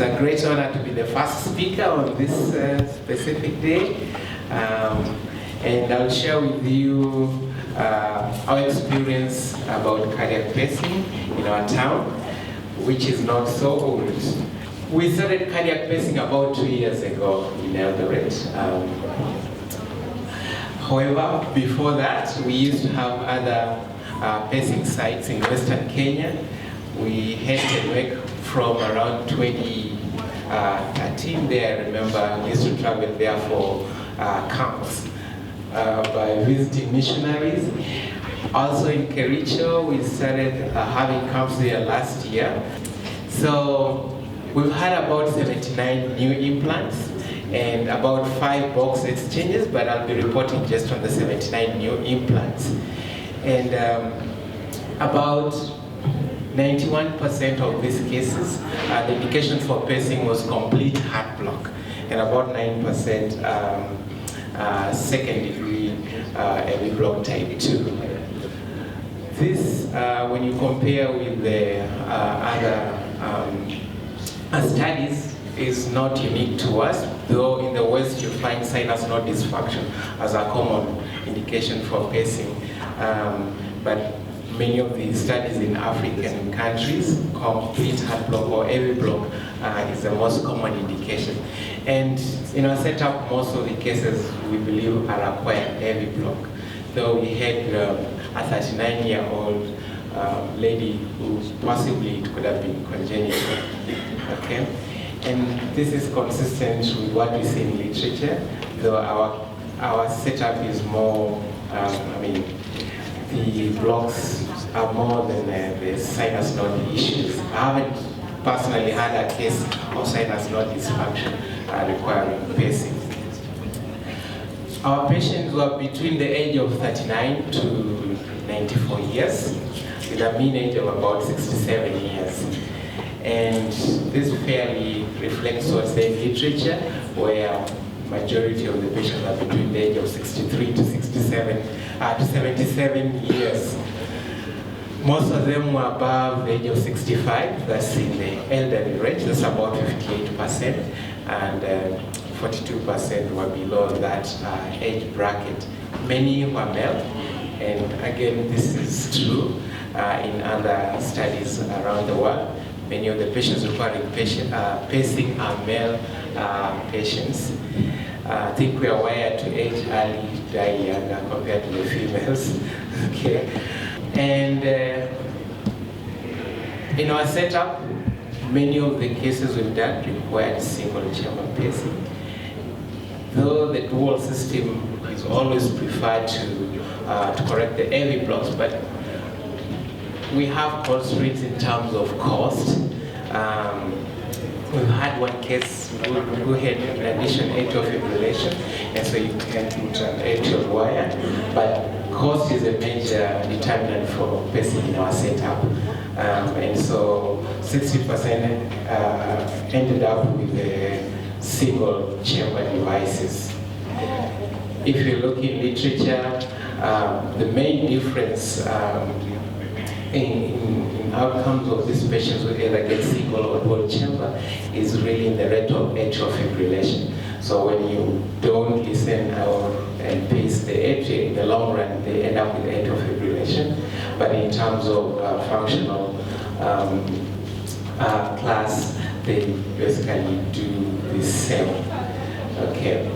a great honor to be the first speaker on this specific day. And I'll share with you our experience about cardiac pacing in our town, which is not so old. We started cardiac pacing about 2 years ago in Eldoret. However, before that, we used to have other pacing sites in Western Kenya. We had a work from around 2013 there. I remember we used to travel there for camps by visiting missionaries. Also in Kericho, we started having camps there last year. So we've had about 79 new implants and about 5 box exchanges, but I'll be reporting just on the 79 new implants. And about 91% of these cases, the indication for pacing was complete heart block, and about 9% second degree AV block type 2. This, when you compare with the other studies, is not unique to us, though in the West you find sinus node dysfunction as a common indication for pacing. But many of the studies in African countries, complete heart block or AV block is the most common indication. And in our setup, most of the cases we believe are acquired AV block, though we had a 39-year-old lady who possibly it could have been congenital. Okay? And this is consistent with what we see in literature, though our setup is more, the blocks are more than the sinus node issues. I haven't personally had a case of sinus node dysfunction requiring pacing. Our patients were between the age of 39 to 94 years, with a mean age of about 67 years. And this fairly reflects what's in literature, where majority of the patients are between the age of 63 to 77 years. Most of them were above the age of 65, that's in the elderly range, that's about 58%, and 42% were below that age bracket. Many were male, and again, this is true in other studies around the world. Many of the patients requiring pacing are male patients. I think we are wired to age early, die younger compared to the females. Okay, and in our setup, many of the cases we've done required single chamber pacing. Though the dual system is always preferred to correct the AV blocks, but we have constraints in terms of cost. We've had one case who had in addition atrial fibrillation, and so you can put an atrial wire, but cost is a major determinant for pacing in our setup. And so 60% ended up with the single chamber devices. If you look in literature, the main difference in outcomes of these patients who either get single or dual chamber is really in the rate of atrial fibrillation. So when you don't listen and pace the atria, in the long run, they end up with atrial fibrillation. But in terms of functional class, they basically do the same. Okay.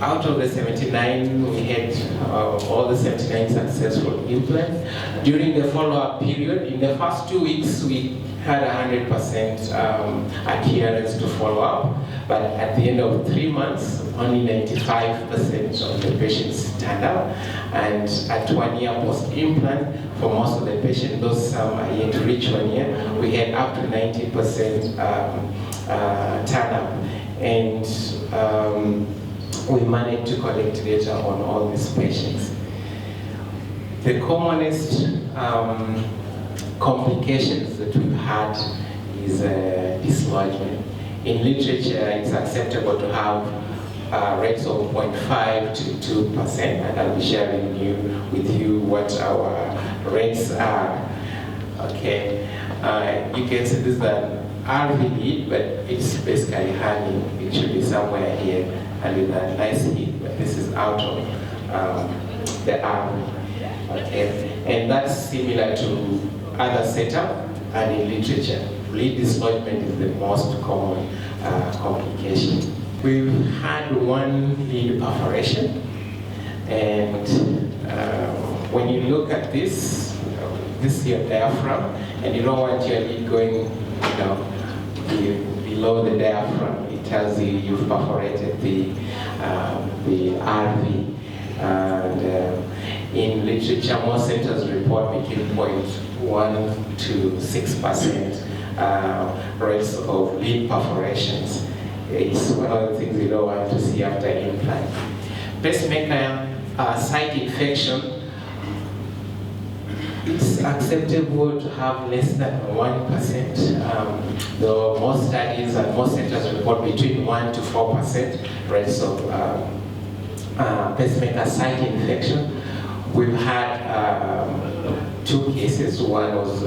Out of the 79, we had all the 79 successful implants. During the follow-up period, in the first 2 weeks, we had 100% adherence to follow-up, but at the end of 3 months, only 95% of the patients turned up. And at 1 year post-implant, for most of the patients, those some are yet to reach 1 year, we had up to 90% turn up. And we managed to collect data on all these patients. The commonest complications that we've had is dislodgement. In literature, it's acceptable to have rates of 0.5 to 2%, and I'll be sharing with you what our rates are. Okay. You can see this is an RV lead, but it's basically hanging. It should be somewhere here and with a nice heat, but this is out of the RV. Okay, and that's similar to other setup and in literature. Lead dislodgement is the most common complication. We've had one lead perforation, and when you look at this, this is your diaphragm, and you don't want your lead going, below the diaphragm. It tells you you've perforated the RV. And in literature, most centers report between 0.1 to 6% rates of lead perforations. It's one of the things you don't want to see after implant. Pacemaker site infection, it's acceptable to have less than 1%. Though most studies and most centers report between 1 to 4% rates of pacemaker site infection. We've had 2 cases. One was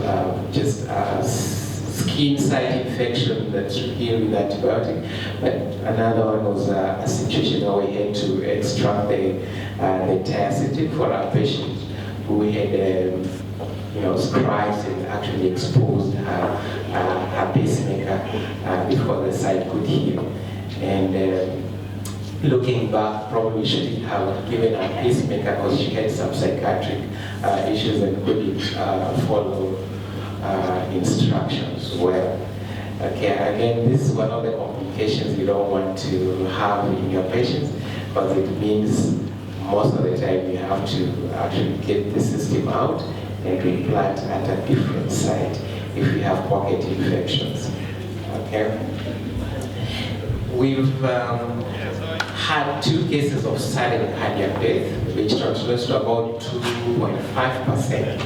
just a skin site infection that healed with antibiotic, but another one was a situation where we had to extract the diacetyl for our patient who had scribes and actually exposed her pacemaker before the site could heal. And looking back, probably shouldn't have given her pacemaker because she had some psychiatric issues and couldn't follow instructions well. Okay, again, this is one of the complications you don't want to have in your patients, because it means most of the time you have to actually get the system out and implant at a different site if you have pocket infections. Okay. We've had 2 cases of sudden cardiac death, which translates to about 2.5%.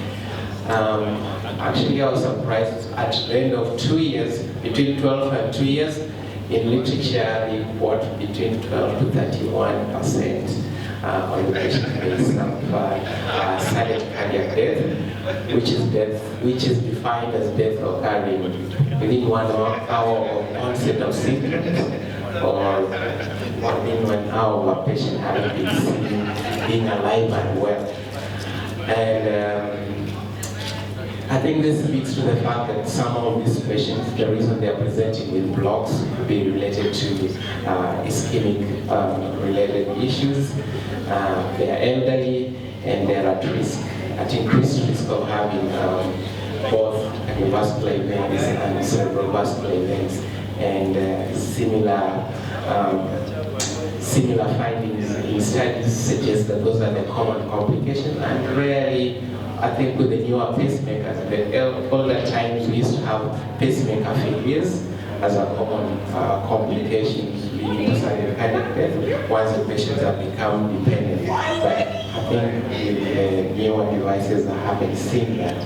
Actually, I was surprised at the end of 2 years, between 12 and 2 years, in literature, they report between 12 to 31% on the patient base of sudden cardiac death, which is defined as death occurring within 1 hour of onset of symptoms, or within 1 hour of a patient having been seen being alive and well. And I think this speaks to the fact that some of these patients, the reason they are presenting with blocks could be related to ischemic related issues. They are elderly and they are at increased risk of having both cardiovascular events and cerebrovascular events, and similar findings in studies suggest that those are the common complications, and rarely, I think with the newer pacemakers, the older times we used to have pacemaker failures as a common complication leading to sudden cardiac death once the patients have become dependent. But I think with the newer devices, I haven't seen that.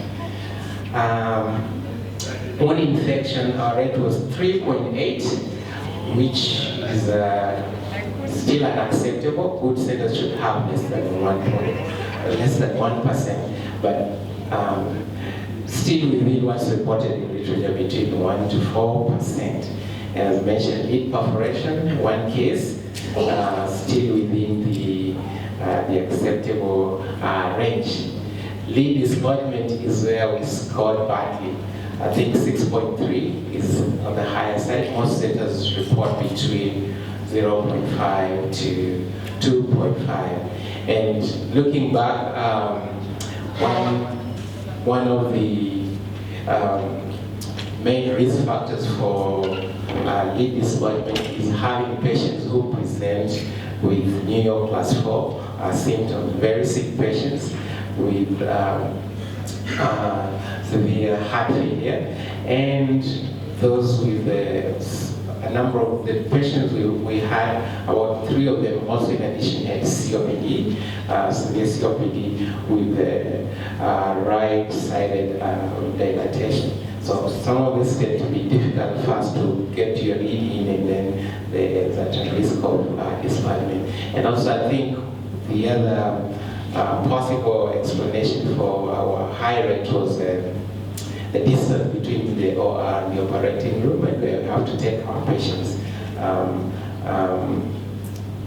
One infection, our rate was 3.8, which is still unacceptable. Good centers should have less than 1%, but still within what's reported in literature between 1 to 4%. As mentioned, lead perforation, 1 case, still within the acceptable range. Lead dislodgement is where we scored badly. I think 6.3 is on the higher side. Most centers report between 0.5 to 2.5. And looking back, one of the main risk factors for lead dislodgement is having patients who present with New York class 4 symptoms, very sick patients with severe heart failure, and those with a number of the patients we had, about 3 of them also in addition had COPD, severe COPD with right-sided dilatation. So some of this tend to be difficult first to get your lead in, and then there's a risk of dislodgement. And also I think the other possible explanation for our high rate was the distance between the OR and the operating room, and where we have to take our patients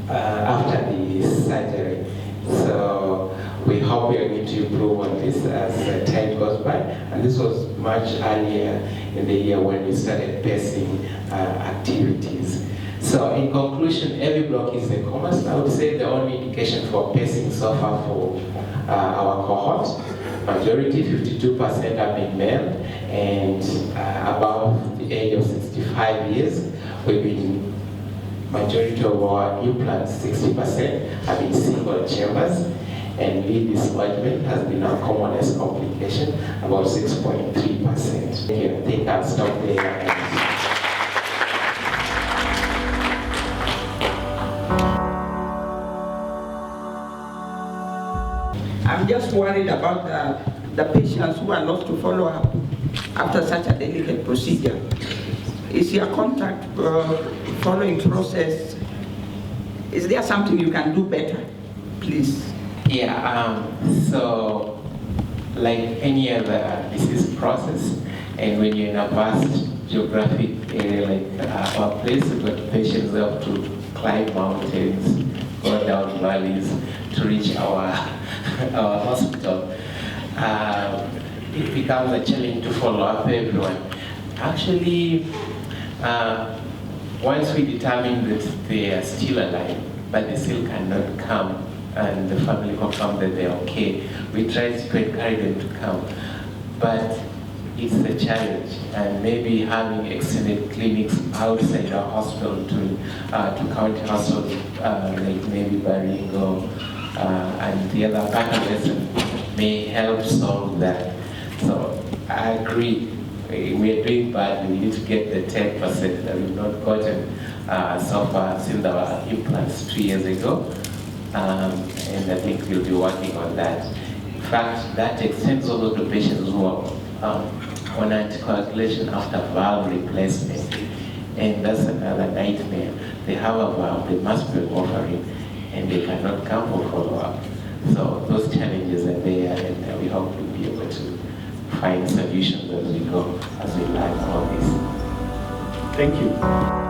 after the surgery. So we hope we are going to improve on this as time goes by. And this was much earlier in the year when we started pacing activities. So in conclusion, every block is a commerce. I would say the only indication for pacing so far for our cohort, majority, 52% have been male, and above the age of 65 years, we've been majority of our implants, 60%, have been single chambers, and lead dislodgement has been our commonest complication, about 6.3%. I think I'll stop there. I'm just worried about the patients who are lost to follow up after such a delicate procedure. Is your contact following process, is there something you can do better, please? Yeah, so like any other disease process, and when you're in a vast geographic area like our place, we've got patients who have to climb mountains, go down valleys to reach our hospital. It becomes a challenge to follow up everyone. Actually, once we determine that they are still alive, but they still cannot come, and the family confirm that they're okay, we try to encourage them to come. But it's a challenge, and maybe having extended clinics outside our hospital to county hospitals, like maybe Baringo and the other partners may help solve that. So I agree. We are doing bad. We need to get the 10% that we've not gotten so far since our implants 2 years ago. And I think we'll be working on that. In fact, that extends also to patients who are on anticoagulation after valve replacement. And that's another nightmare. They have a valve, they must be offering, and they cannot come for follow-up. So those challenges are there, and we hope we'll be able to find solutions as we go, as we learn all this. Thank you.